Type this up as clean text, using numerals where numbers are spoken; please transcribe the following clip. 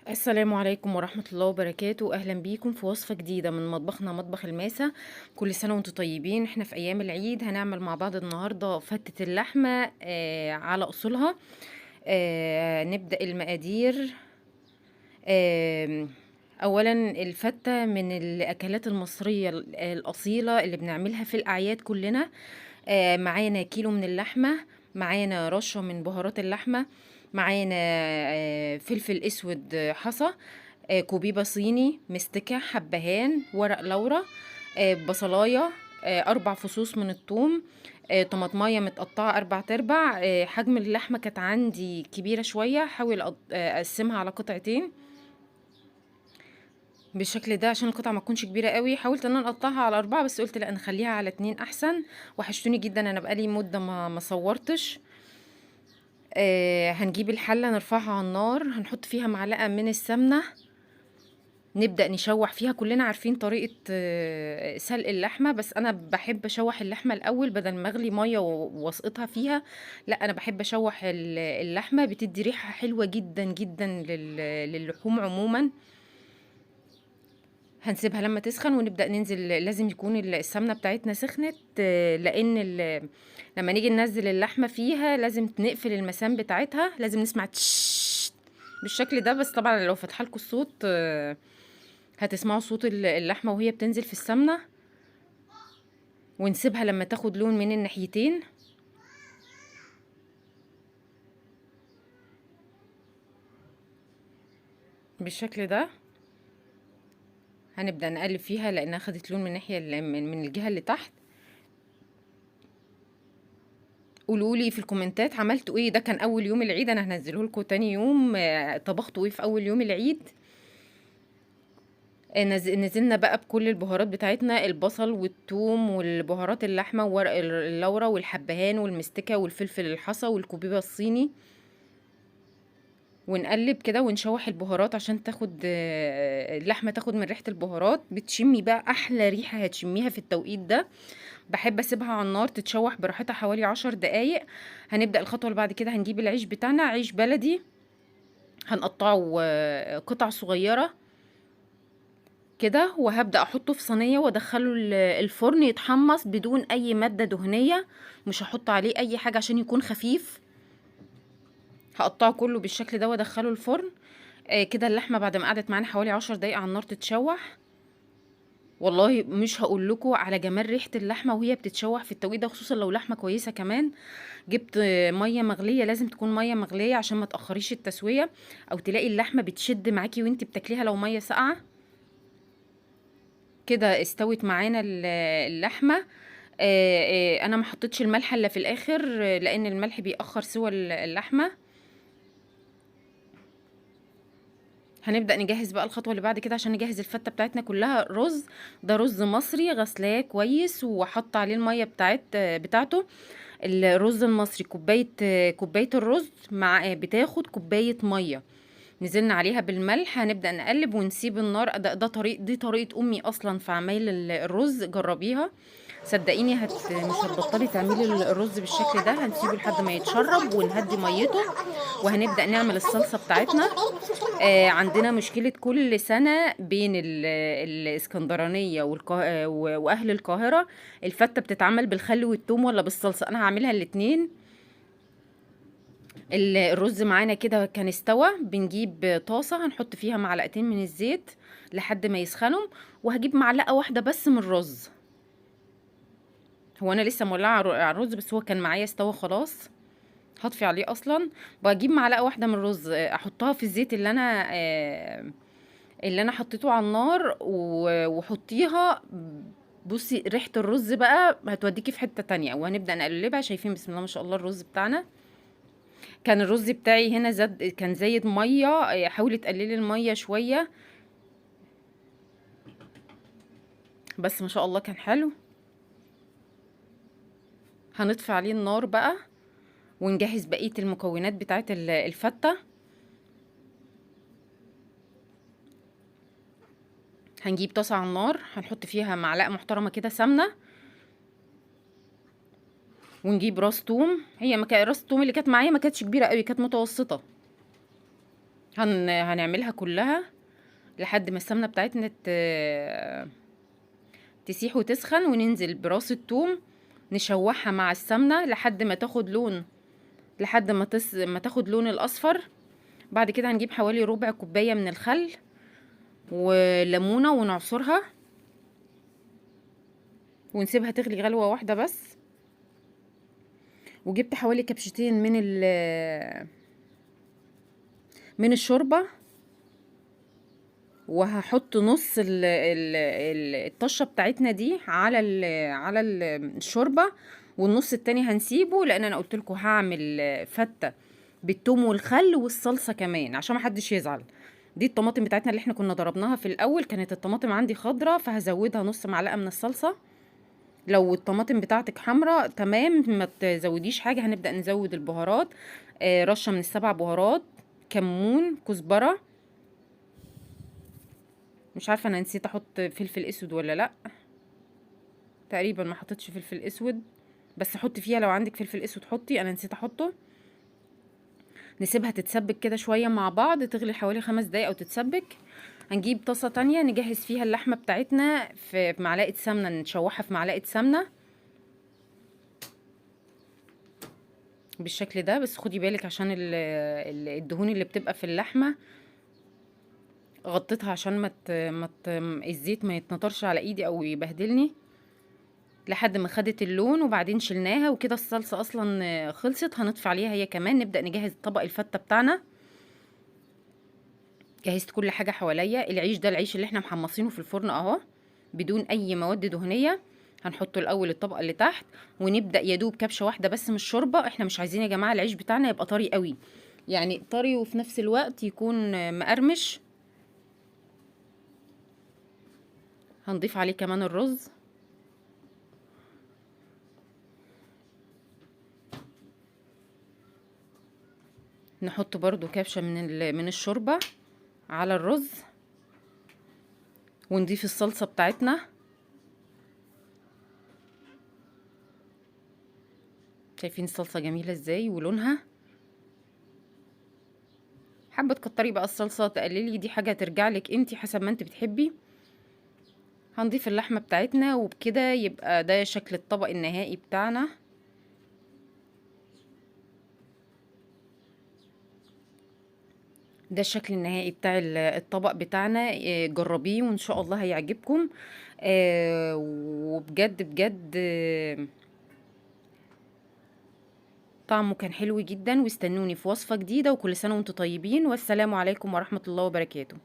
السلام عليكم ورحمة الله وبركاته. أهلا بيكم في وصفة جديدة من مطبخنا مطبخ الماسة. كل سنة وانتم طيبين. احنا في أيام العيد هنعمل مع بعض النهاردة فتة اللحمة على أصولها. نبدأ المقادير. آه أولا الفتة من الأكلات المصرية الأصيلة اللي بنعملها في الأعياد كلنا. معانا كيلو من اللحمة، معانا رشة من بهارات اللحمة، معانا فلفل اسود حصى، كوبيبة صيني، مستكة، حبهان، ورق لورا، بصلاية، 4 فصوص من الثوم، طماطمايه متقطعة 4 تربع. حجم اللحمة كانت عندي كبيرة شوية، حاول أقسمها على قطعتين بالشكل ده عشان القطعة ما تكونش كبيرة قوي. حاولت ان انا اقطعها على 4 بس قلت لا نخليها على 2 احسن. وحشتوني جدا، انا بقالي مدة ما صورتش. هنجيب الحلة نرفعها على النار، هنحط فيها معلقة من السمنة، نبدأ نشوح فيها. كلنا عارفين طريقة سلق اللحمة، بس أنا بحب أشوح اللحمة الأول بدل ما أغلي مية واسقطها فيها. لا، أنا بحب أشوح اللحمة، بتدي ريحة حلوة جدا جدا للحوم عموما. هنسيبها لما تسخن ونبدأ ننزل. لازم يكون السمنة بتاعتنا سخنت، لأن لما نيجي ننزل اللحمة فيها لازم نقفل المسام بتاعتها، لازم نسمع تش بالشكل ده. بس طبعا لو فتح لكم الصوت هتسمعوا صوت اللحمة وهي بتنزل في السمنة. ونسيبها لما تاخد لون من الناحيتين بالشكل ده. هنبدأ نقلب فيها لأنها خدت لون من الناحية من الجهة اللي تحت. قولولي في الكومنتات عملتوا ايه. ده كان اول يوم العيد، انا هنزله لكم تاني يوم. طبختوا ايه في اول يوم العيد. نزلنا بقى بكل البهارات بتاعتنا، البصل والثوم والبهارات اللحمة وورق اللورا والحبهان والمستكة والفلفل الحصى والكوبيبة الصيني. ونقلب كده ونشوح البهارات عشان تاخد اللحمة تاخد من ريحة البهارات. بتشمي بقى احلى ريحة هتشميها في التوقيت ده. بحب اسيبها على النار تتشوح براحتها حوالي 10 دقايق. هنبدأ الخطوة اللي بعد كده، هنجيب العيش بتاعنا، عيش بلدي، هنقطعه قطع صغيرة كده، وهبدأ احطه في صينية وادخله الفرن يتحمص بدون اي مادة دهنية. مش هحط عليه اي حاجة عشان يكون خفيف. هقطعه كله بالشكل ده وادخله الفرن. كده اللحمة بعد ما قعدت معانا حوالي 10 دقايق على النار تتشوح. والله مش هقول لكم على جمال ريحة اللحمة وهي بتتشوح في التوقيت ده، خصوصا لو لحمة كويسة كمان. جبت مية مغلية، لازم تكون مية مغلية عشان ما تأخريش التسوية، او تلاقي اللحمة بتشد معاكي وانت بتاكليها لو مية ساقعة. كده استوت معانا اللحمة. انا ما حطيتش الملح الا في الاخر، لان الملح بيأخر سوى اللحمة. هنبدأ نجهز بقى الخطوة اللي بعد كده عشان نجهز الفتة بتاعتنا كلها. رز، ده رز مصري غسلاه كويس وحط عليه المية بتاعته. الرز المصري كوباية الرز مع بتاخد كوباية مية، نزلنا عليها بالملح. هنبدأ نقلب ونسيب النار. دي طريقة أمي أصلا في عمايل الرز، جربيها صدقيني مش هتبطلي تعملي الرز بالشكل ده. هنسيبه لحد ما يتشرب ونهدي ميته، وهنبدأ نعمل الصلصة بتاعتنا. عندنا مشكلة كل سنة بين الإسكندرانية وأهل القاهرة، الفتة بتتعمل بالخل والثوم ولا بالصلصة. أنا هعملها الاتنين. الرز معانا كده كان استوى. بنجيب طاسة هنحط فيها معلقتين من الزيت لحد ما يسخنوا، وهجيب معلقة واحدة بس من الرز. هو أنا لسه مولعة على الرز، بس هو كان معايا استوى خلاص، هطفي عليه اصلا. بجيب معلقه واحده من الرز، احطها في الزيت اللي انا حطيته على النار وحطيها. بصي ريحه الرز بقى هتوديكي في حته تانية. وهنبدا نقلبها. شايفين بسم الله ما شاء الله الرز بتاعنا. كان الرز بتاعي هنا كان زايد ميه، حاولي تقللي الميه شويه، بس ما شاء الله كان حلو. هنطفي عليه النار بقى ونجهز بقيه المكونات بتاعت الفته. هنجيب طاسة على النار، هنحط فيها معلقة محترمة كده سمنة، ونجيب راس توم. هي راس التوم اللي كانت معايا ما كانتش كبيرة قوي، كانت متوسطة. هنعملها كلها لحد ما السمنة بتاعتنا تسيح وتسخن، وننزل براس الثوم نشوحها مع السمنة لحد ما تاخد لون، لحد ما تاخد لون الاصفر. بعد كده هنجيب حوالي ربع كوباية من الخل وليمونة ونعصرها ونسيبها تغلي غلوة واحدة بس. وجبت حوالي كبشتين من الشوربة، وهحط نص الطشة بتاعتنا دي على الشوربة، والنص التاني هنسيبه، لان انا قلت لكم هعمل فتة بالثوم والخل والصلصة كمان عشان ما حدش يزعل. دي الطماطم بتاعتنا اللي احنا كنا ضربناها في الاول، كانت الطماطم عندي خضرة فهزودها نص معلقة من الصلصة. لو الطماطم بتاعتك حمراء تمام ما تزوديش حاجة. هنبدأ نزود البهارات، رشة من السبع بهارات، كمون، كزبرة. مش عارفة انا نسيت احط فلفل اسود ولا لا، تقريبا ما حطيتش فلفل اسود، بس حطي فيها لو عندك فلفل اسود حطي، انا نسيت احطه. نسيبها تتسبك كده شوية مع بعض، تغلي حوالي 5 دقايق او تتسبك. هنجيب طاسة تانية نجهز فيها اللحمة بتاعتنا في معلقة سمنة، نشوحها في معلقة سمنة بالشكل ده. بس خدي بالك عشان الدهون اللي بتبقى في اللحمة، غطيتها عشان الزيت ما يتنطرش على ايدي او يبهدلني، لحد ما خدت اللون. وبعدين شلناها وكده الصلصة اصلا خلصت. هنطفي عليها هي كمان، نبدأ نجهز طبق الفتة بتاعنا. جهزت كل حاجة حواليا. العيش ده العيش اللي احنا محمصينه في الفرن اهو بدون اي مواد دهنية. هنحطه الاول الطبقة اللي تحت، ونبدأ يدوب كبشة واحدة بس من الشوربة. احنا مش عايزين يا جماعة العيش بتاعنا يبقى طري قوي، يعني طري وفي نفس الوقت يكون مقرمش. هنضيف عليه كمان الرز، نحط برضو كبشة من الشوربة على الرز، ونضيف الصلصة بتاعتنا. شايفين الصلصة جميلة ازاي ولونها؟ حابة تكتري بقى الصلصة تقللي، دي حاجة ترجع لك انتي حسب ما انت بتحبي. هنضيف اللحمة بتاعتنا، وبكده يبقى ده شكل الطبق النهائي بتاعنا. ده الشكل النهائي بتاع الطبق بتاعنا. جربيه وان شاء الله هيعجبكم. وبجد بجد طعمه كان حلو جدا. واستنوني في وصفة جديدة، وكل سنة وانتم طيبين، والسلام عليكم ورحمة الله وبركاته.